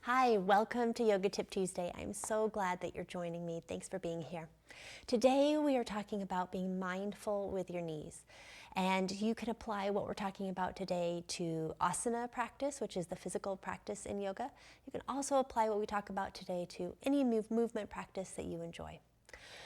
Hi, welcome to Yoga Tip Tuesday. I'm so glad that you're joining me. Thanks for being here. Today we are talking about being mindful with your knees. And you can apply what we're talking about today to asana practice, which is the physical practice in yoga. You can also apply what we talk about today to any movement practice that you enjoy.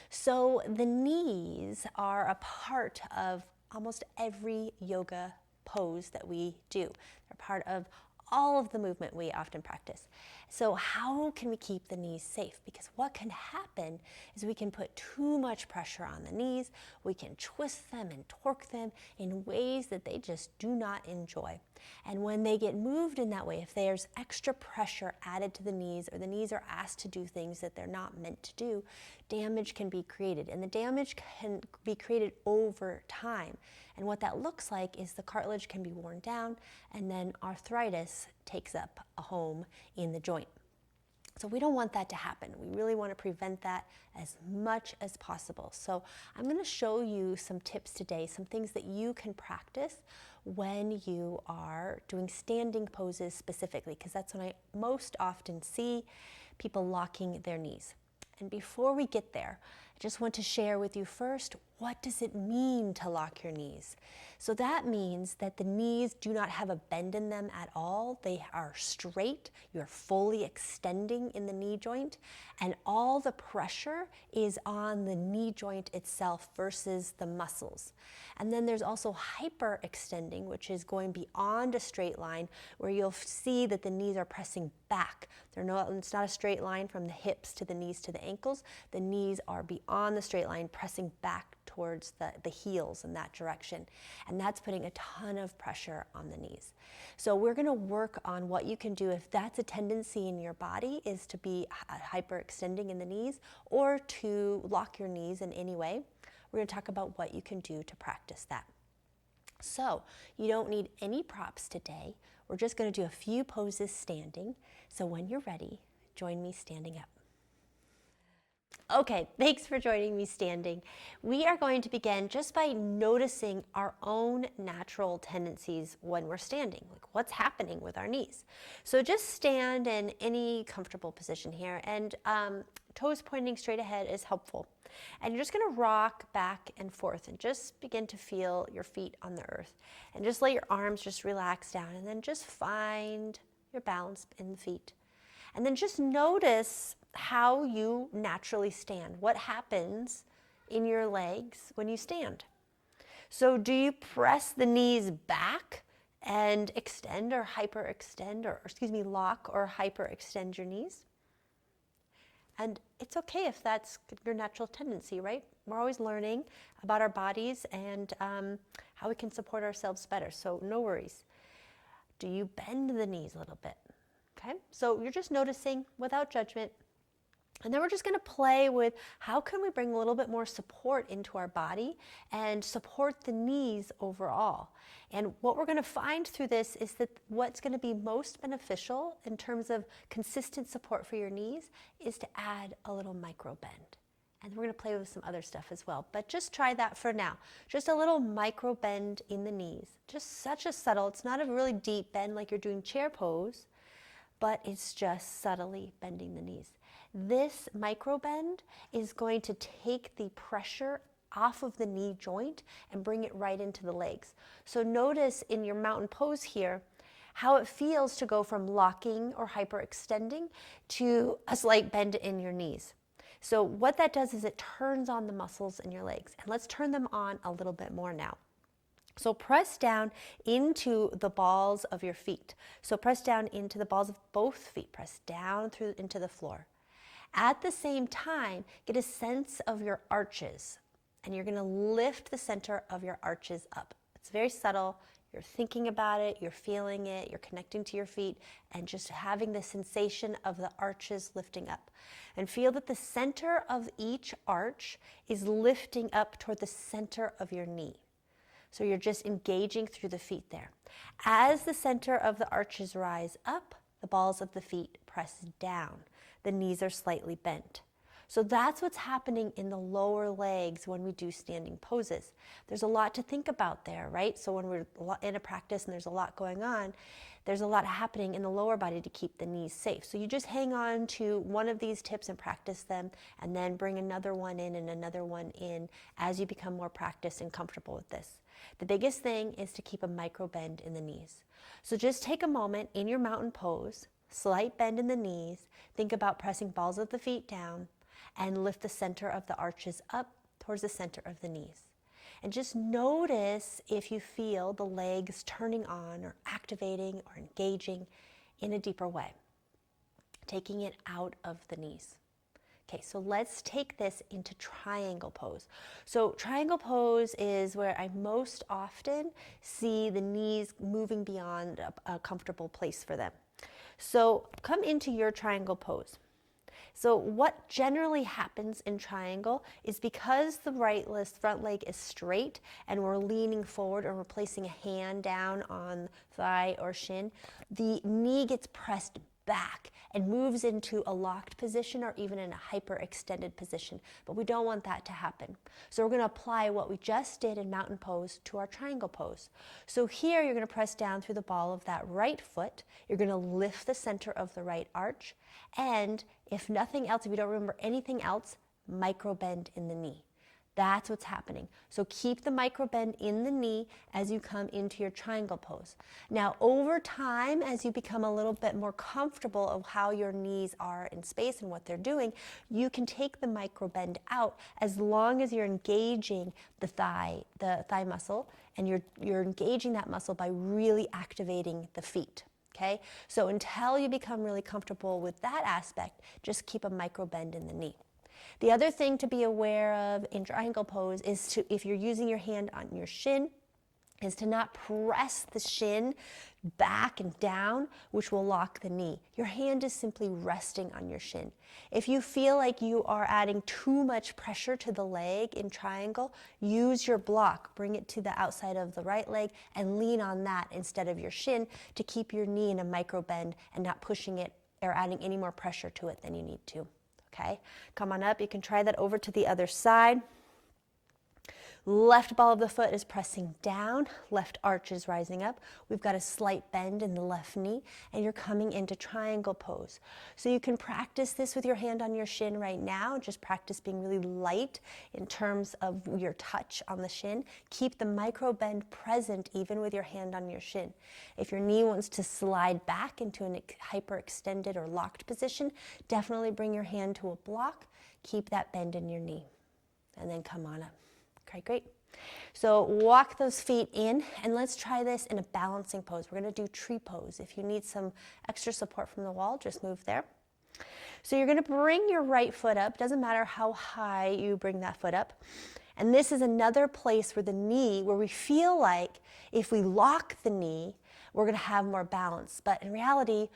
So the knees are a part of almost every yoga pose that we do. They're part of all of the movement we often practice. So how can we keep the knees safe? Because what can happen is we can put too much pressure on the knees. We can twist them and torque them in ways that they just do not enjoy. And when they get moved in that way, if there's extra pressure added to the knees or the knees are asked to do things that they're not meant to do, damage can be created. And the damage can be created over time. And what that looks like is the cartilage can be worn down and then arthritis takes up a home in the joint. So we don't want that to happen. We really want to prevent that as much as possible. So I'm going to show you some tips today, some things that you can practice when you are doing standing poses specifically, because that's when I most often see people locking their knees. And before we get there, I just want to share with you first, what does it mean to lock your knees? So that means that the knees do not have a bend in them at all. They are straight. You're fully extending in the knee joint, and all the pressure is on the knee joint itself versus the muscles. And then there's also hyperextending, which is going beyond a straight line, where you'll see that the knees are pressing back. It's not a straight line from the hips to the knees to the ankles. The knees are beyond the straight line, pressing back towards the heels in that direction. And that's putting a ton of pressure on the knees. So we're going to work on what you can do if that's a tendency in your body, is to be hyperextending in the knees or to lock your knees in any way. We're going to talk about what you can do to practice that. So you don't need any props today. We're just going to do a few poses standing. So when you're ready, join me standing up. Okay, thanks for joining me standing. We are going to begin just by noticing our own natural tendencies when we're standing, like what's happening with our knees. So just stand in any comfortable position here, and toes pointing straight ahead is helpful. And you're just going to rock back and forth and just begin to feel your feet on the earth. And just let your arms just relax down, and then just find your balance in the feet. And then just notice how you naturally stand. What happens in your legs when you stand? So do you press the knees back and extend or hyperextend, or lock or hyperextend your knees? And it's okay if that's your natural tendency, right? We're always learning about our bodies and how we can support ourselves better. So no worries. Do you bend the knees a little bit? Okay, so you're just noticing without judgment. And then we're just going to play with how can we bring a little bit more support into our body and support the knees overall. And what we're going to find through this is that what's going to be most beneficial in terms of consistent support for your knees is to add a little micro bend. And we're going to play with some other stuff as well. But just try that for now. Just a little micro bend in the knees. Just such a subtle, it's not a really deep bend like you're doing chair pose, but it's just subtly bending the knees. This micro bend is going to take the pressure off of the knee joint and bring it right into the legs. So notice in your mountain pose here how it feels to go from locking or hyperextending to a slight bend in your knees. So what that does is it turns on the muscles in your legs. And let's turn them on a little bit more now. So press down into the balls of your feet. So press down into the balls of both feet. Press down through into the floor. At the same time, get a sense of your arches, and you're going to lift the center of your arches up. It's very subtle. You're thinking about it, you're feeling it, you're connecting to your feet, and just having the sensation of the arches lifting up. And feel that the center of each arch is lifting up toward the center of your knee. So you're just engaging through the feet there. As the center of the arches rise up, the balls of the feet press down. The knees are slightly bent. So that's what's happening in the lower legs when we do standing poses. There's a lot to think about there, right? So when we're in a practice and there's a lot going on, there's a lot happening in the lower body to keep the knees safe. So you just hang on to one of these tips and practice them, and then bring another one in and another one in as you become more practiced and comfortable with this. The biggest thing is to keep a micro bend in the knees. So just take a moment in your mountain pose, slight bend in the knees, think about pressing balls of the feet down, and lift the center of the arches up towards the center of the knees. And just notice if you feel the legs turning on or activating or engaging in a deeper way, taking it out of the knees. Okay, so let's take this into triangle pose. So triangle pose is where I most often see the knees moving beyond a comfortable place for them. So come into your triangle pose. So what generally happens in triangle is because the front leg is straight and we're leaning forward or we're placing a hand down on thigh or shin, the knee gets pressed back and moves into a locked position or even in a hyperextended position, but we don't want that to happen. So we're going to apply what we just did in mountain pose to our triangle pose. So here you're going to press down through the ball of that right foot, you're going to lift the center of the right arch, and if nothing else, if you don't remember anything else, micro bend in the knee. That's what's happening. So keep the micro bend in the knee as you come into your triangle pose. Now, over time, as you become a little bit more comfortable of how your knees are in space and what they're doing, you can take the micro bend out as long as you're engaging the thigh muscle, and you're engaging that muscle by really activating the feet. Okay? So until you become really comfortable with that aspect, just keep a micro bend in the knee. The other thing to be aware of in triangle pose is to, if you're using your hand on your shin, is to not press the shin back and down, which will lock the knee. Your hand is simply resting on your shin. If you feel like you are adding too much pressure to the leg in triangle, use your block. Bring it to the outside of the right leg and lean on that instead of your shin to keep your knee in a micro bend and not pushing it or adding any more pressure to it than you need to. Okay, come on up. You can try that over to the other side. Left ball of the foot is pressing down, left arch is rising up. We've got a slight bend in the left knee, and you're coming into triangle pose. So you can practice this with your hand on your shin right now. Just practice being really light in terms of your touch on the shin. Keep the micro bend present even with your hand on your shin. If your knee wants to slide back into an hyperextended or locked position, definitely bring your hand to a block. Keep that bend in your knee, and then come on up. Okay, great. So walk those feet in, and let's try this in a balancing pose. We're going to do tree pose. If you need some extra support from the wall, just move there. So you're going to bring your right foot up. Doesn't matter how high you bring that foot up. And this is another place where the knee, where we feel like if we lock the knee, we're going to have more balance. But in reality,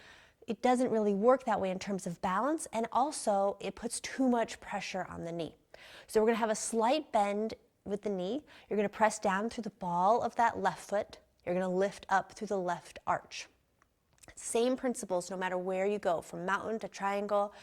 it doesn't really work that way in terms of balance, and also it puts too much pressure on the knee. So we're going to have a slight bend with the knee. You're going to press down through the ball of that left foot. You're going to lift up through the left arch. Same principles no matter where you go, from mountain to triangle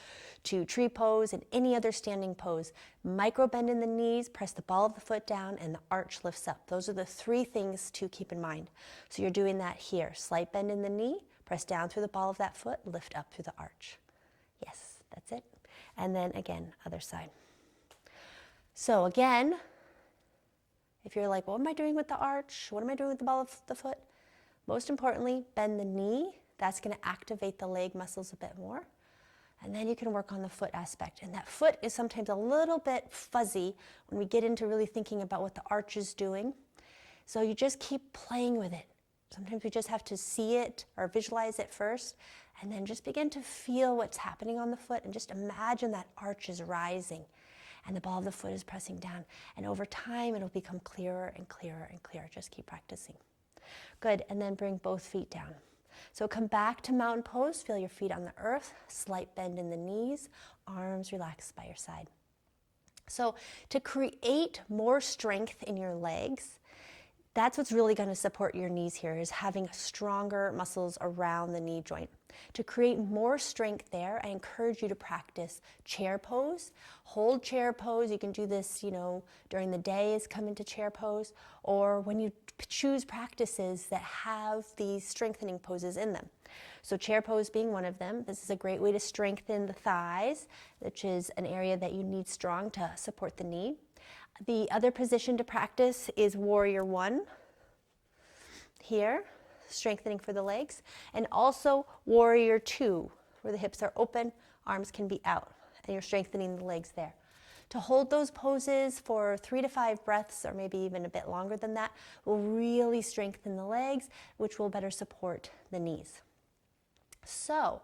to tree pose and any other standing pose. Micro bend in the knees, press the ball of the foot down, and the arch lifts up. Those are the three things to keep in mind. So you're doing that here. Slight bend in the knee, press down through the ball of that foot, lift up through the arch. Yes, that's it. And then again, other side. So again, if you're like, what am I doing with the arch? What am I doing with the ball of the foot? Most importantly, bend the knee. That's going to activate the leg muscles a bit more. And then you can work on the foot aspect. And that foot is sometimes a little bit fuzzy when we get into really thinking about what the arch is doing. So you just keep playing with it. Sometimes we just have to see it or visualize it first, and then just begin to feel what's happening on the foot and just imagine that arch is rising and the ball of the foot is pressing down. And over time, it'll become clearer and clearer and clearer. Just keep practicing. Good, and then bring both feet down. So come back to mountain pose. Feel your feet on the earth, slight bend in the knees, arms relaxed by your side. So to create more strength in your legs, That's what's really going to support your knees here, is having stronger muscles around the knee joint. To create more strength there, I encourage you to practice chair pose. Hold chair pose. You can do this, during the day, is come into chair pose, or when you choose practices that have these strengthening poses in them. So chair pose being one of them. This is a great way to strengthen the thighs, which is an area that you need strong to support the knee. The other position to practice is warrior one, here, strengthening for the legs, and also warrior two, where the hips are open, arms can be out, and you're strengthening the legs there. To hold those poses for 3 to 5 breaths, or maybe even a bit longer than that, will really strengthen the legs, which will better support the knees. So,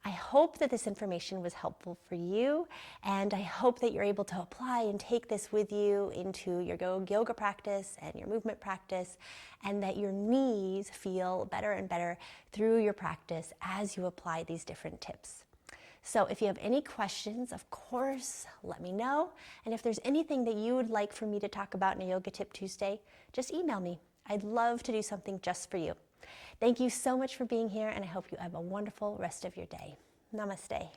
I hope that this information was helpful for you, and I hope that you're able to apply and take this with you into your yoga practice and your movement practice, and that your knees feel better and better through your practice as you apply these different tips. So if you have any questions, of course, let me know. And if there's anything that you would like for me to talk about in a Yoga Tip Tuesday, just email me. I'd love to do something just for you. Thank you so much for being here, and I hope you have a wonderful rest of your day. Namaste.